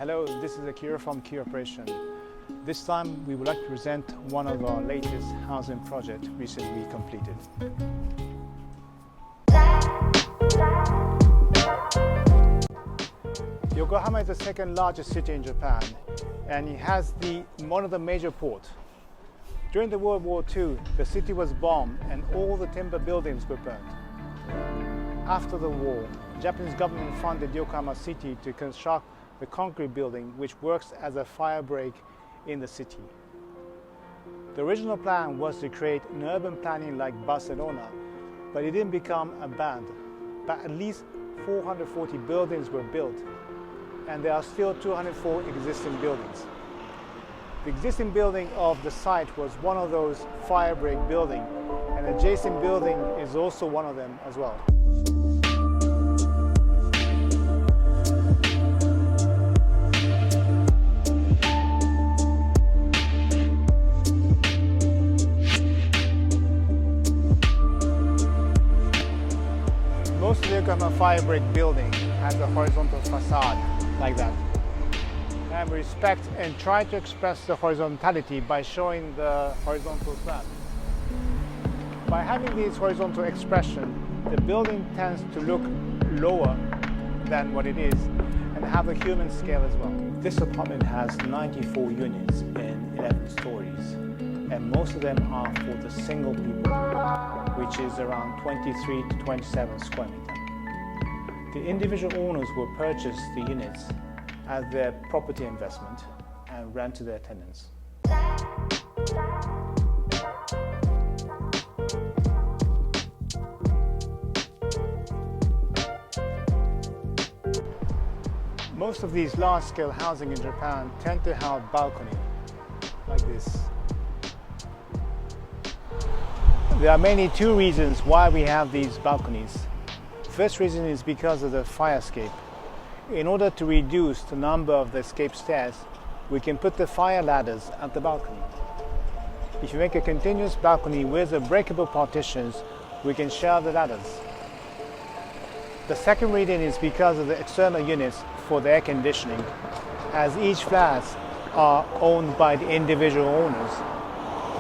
Hello, this is Akira from Key Operation. This time we would like to present one of our latest housing projects recently completed. Yokohama is the second largest city in Japan, and it has one of the major ports. During the World War II, the city was bombed and all the timber buildings were burned. After the war, the Japanese government funded Yokohama city to construct the concrete building which works as a fire break in the city. The original plan was to create an urban planning like Barcelona, but it didn't become a band. But at least 440 buildings were built, and there are still 204 existing buildings. The existing building of the site was one of those fire break buildings, and an adjacent building is also one of them as well. Most of the Yokohama fire break building has a horizontal facade like that. And we respect and try to express the horizontality by showing the horizontal slab. By having this horizontal expression, the building tends to look lower than what it is and have a human scale as well. This apartment has 94 units in 11 stories, and most of them are for the single people, which is around 23 to 27 square meters. The individual owners will purchase the units as their property investment and rent to their tenants. Most of these large-scale housing in Japan tend to have balcony like this. There are mainly two reasons why we have these balconies. First reason is because of the fire escape. In order to reduce the number of the escape stairs, we can put the fire ladders at the balcony. If you make a continuous balcony with the breakable partitions, we can share the ladders. The second reason is because of the external units for the air conditioning. As each flats are owned by the individual owners,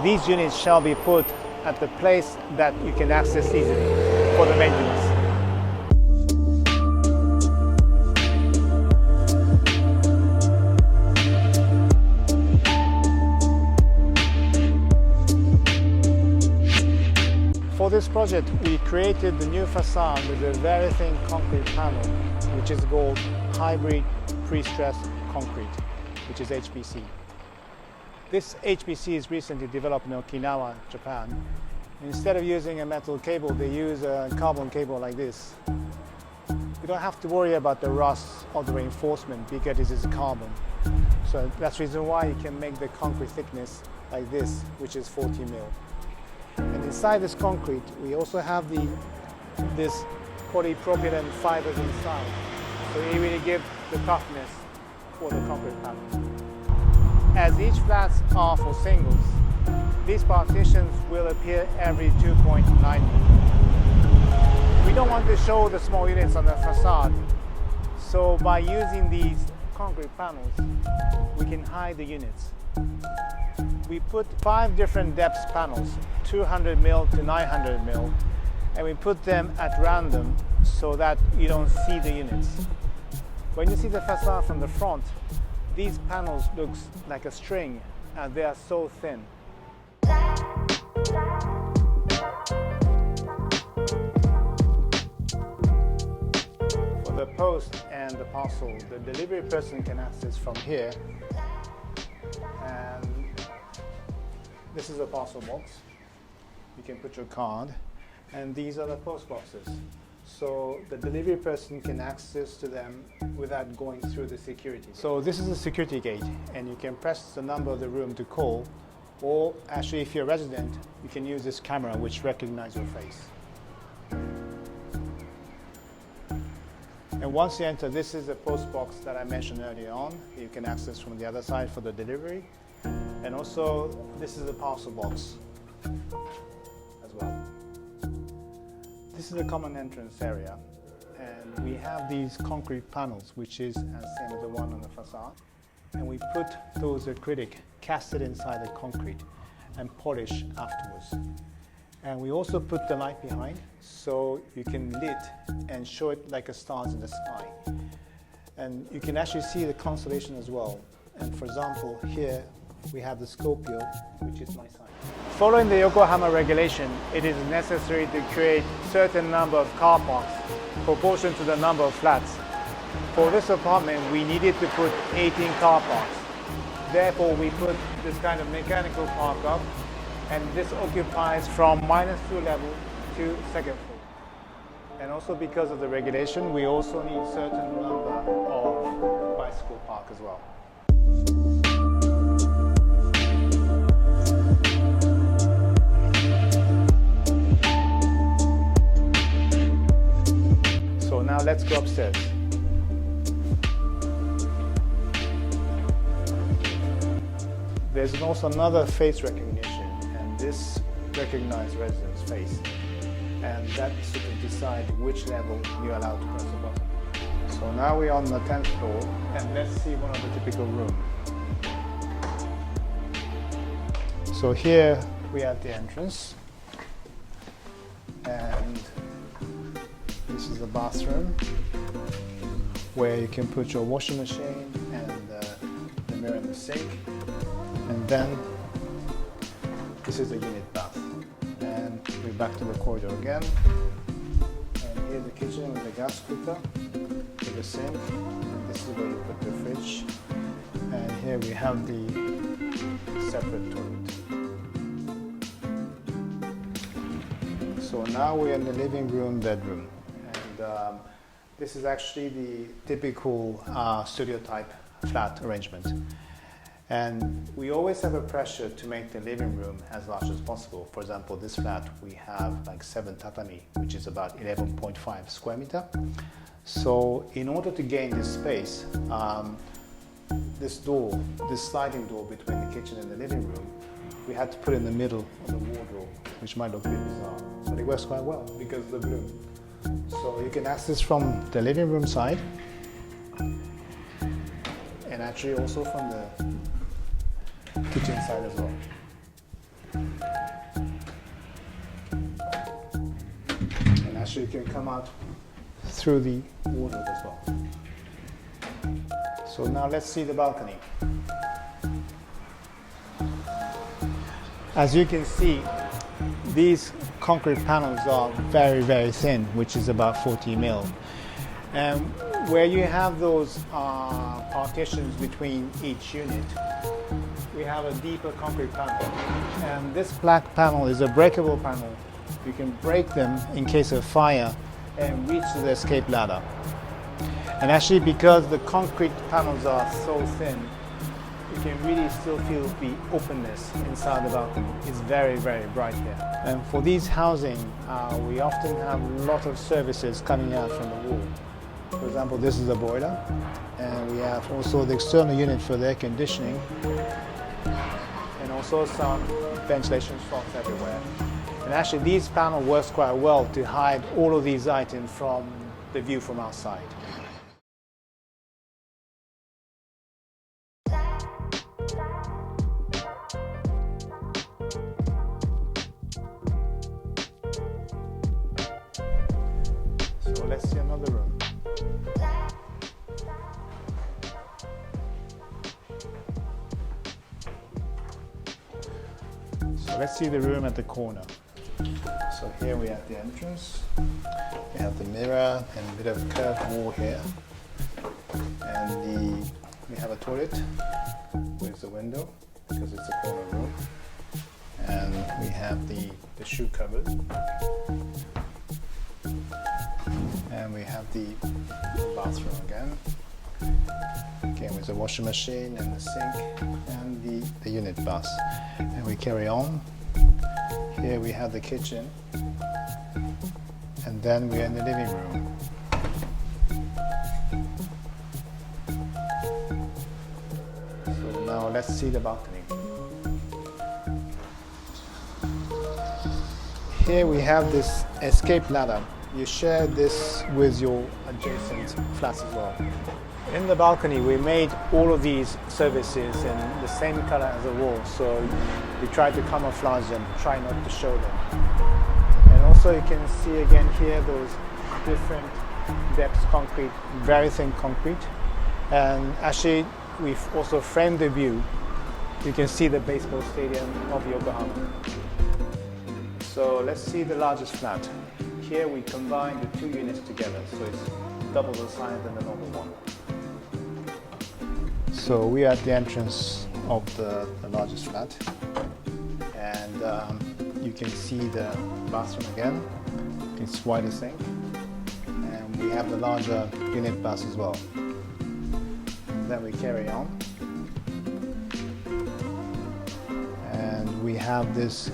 these units shall be put at the place that you can access easily for the maintenance. For this project, we created the new facade with a very thin concrete panel, which is called hybrid pre-stressed concrete, which is HPC. This HPC is recently developed in Okinawa, Japan. Instead of using a metal cable, they use a carbon cable like this. You don't have to worry about the rust or the reinforcement because this is carbon. So that's the reason why you can make the concrete thickness like this, which is 40 mil. And inside this concrete, we also have this polypropylene fibers inside. So it really gives the toughness for the concrete panel. As each flats are for singles, these partitions will appear every 2.9 meters. We don't want to show the small units on the facade, so by using these concrete panels, we can hide the units. We put 5 different depth panels, 200 mil to 900 mil, and we put them at random so that you don't see the units. When you see the facade from the front, these panels look like a string and they are so thin. For the post and the parcel, the delivery person can access from here. And this is a parcel box. You can put your card, and these are the post boxes. So the delivery person can access to them without going through the security. So this is a security gate, and you can press the number of the room to call, or actually if you're a resident, you can use this camera which recognizes your face. And once you enter, this is a post box that I mentioned earlier on. You can access from the other side for the delivery. And also, this is a parcel box as well. This is a common entrance area, and we have these concrete panels, which is as same as the one on the facade, and we put those acrylic casted inside the concrete and polish afterwards. And we also put the light behind, so you can lit and show it like a stars in the sky. And you can actually see the constellation as well. And for example, here we have the Scorpio, which is my sign. Following the Yokohama regulation, it is necessary to create certain number of car parks proportion to the number of flats. For this apartment, we needed to put 18 car parks. Therefore, we put this kind of mechanical park up, and this occupies from -2 level to second floor. And also because of the regulation, we also need certain number of bicycle park as well. So now let's go upstairs. There's also another face recognition, and this recognizes residents' face, and that sort of decide which level you're allowed to press the button. So now we're on the 10th floor, and let's see one of the typical rooms. So here we have the entrance, and this is the bathroom where you can put your washing machine and the mirror and the sink. And then this is the unit bath. And we're back to the corridor again. And here's the kitchen with the gas cooker, with the sink. And this is where you put the fridge. And here we have the separate toilet. So now we're in the living room, bedroom. And this is actually the typical studio type flat arrangement. And we always have a pressure to make the living room as large as possible. For example, this flat, we have like 7 tatami, which is about 11.5 square meter. So in order to gain this space, this sliding door between the kitchen and the living room, we had to put in the middle of the wardrobe, which might look a bit bizarre, but it works quite well because of the bloom. So you can access from the living room side, and actually also from the kitchen side as well. And actually you can come out through the wardrobe as well. So now let's see the balcony. As you can see, these concrete panels are very, very thin, which is about 40 mil. And where you have those partitions between each unit, we have a deeper concrete panel. And this black panel is a breakable panel. You can break them in case of fire and reach the escape ladder. And actually, because the concrete panels are so thin, you can really still feel the openness inside the balcony. It's very, very bright here. And for these housing, we often have a lot of services coming out from the wall. For example, this is a boiler, and we have also the external unit for the air conditioning, and also some ventilation slots everywhere. And actually, these panels work quite well to hide all of these items from the view from outside. So let's see another room. So let's see the room at the corner. So here we have the entrance. We have the mirror and a bit of curved wall here. And we have a toilet with the window because it's a corner room. And we have the shoe cupboard. And we have the bathroom again. Again with the washing machine and the sink and the unit bath. And we carry on. Here we have the kitchen. And then we're in the living room. So now let's see the balcony. Here we have this escape ladder you share this with your adjacent flats as well. In the balcony, we made all of these services in the same color as the wall, so we try to camouflage them, try not to show them. And also you can see again here those different depths concrete, very thin concrete. And actually we've also framed the view. You can see the baseball stadium of Yokohama. So let's see the largest flat. Here we combine the two units together, so it's double the size than the normal one. So we are at the entrance of the largest flat, and you can see the bathroom again. It's wider sink, and we have the larger unit bath as well. And then we carry on, and we have this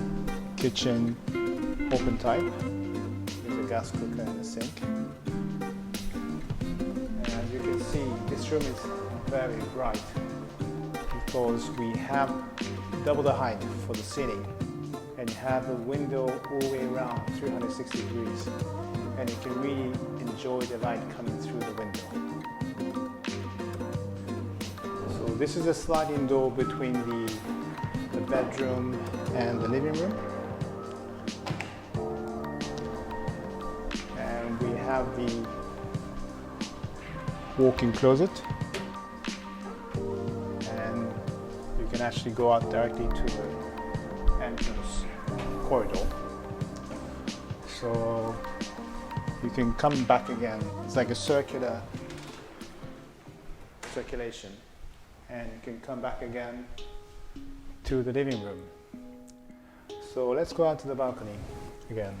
kitchen open type with a gas cooker and a sink. And as you can see, this room is very bright because we have double the height for the ceiling, and you have the window all the way around 360 degrees, and you can really enjoy the light coming through the window. So this is a sliding door between the bedroom and the living room, and we have the walk-in closet. You can actually go out directly to the entrance corridor. So you can come back again. It's like a circulation, and you can come back again to the living room. So let's go out to the balcony again.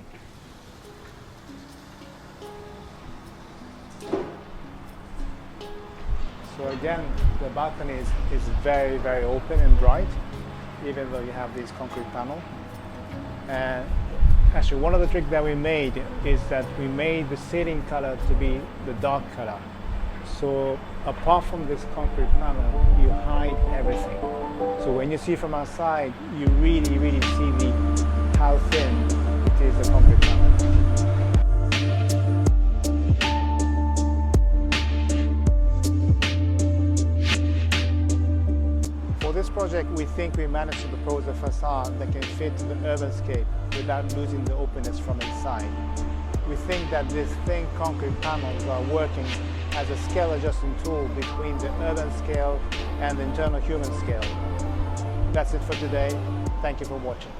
So again, the balcony is very, very open and bright, even though you have these concrete panels. And actually, one of the tricks that we made is that we made the ceiling color to be the dark color. So apart from this concrete panel, you hide everything. So when you see from outside, you really, really see how thin it is, the concrete panel. For this project, we think we managed to propose a facade that can fit the urbanscape without losing the openness from inside. We think that these thin concrete panels are working as a scale adjusting tool between the urban scale and the internal human scale. That's it for today. Thank you for watching.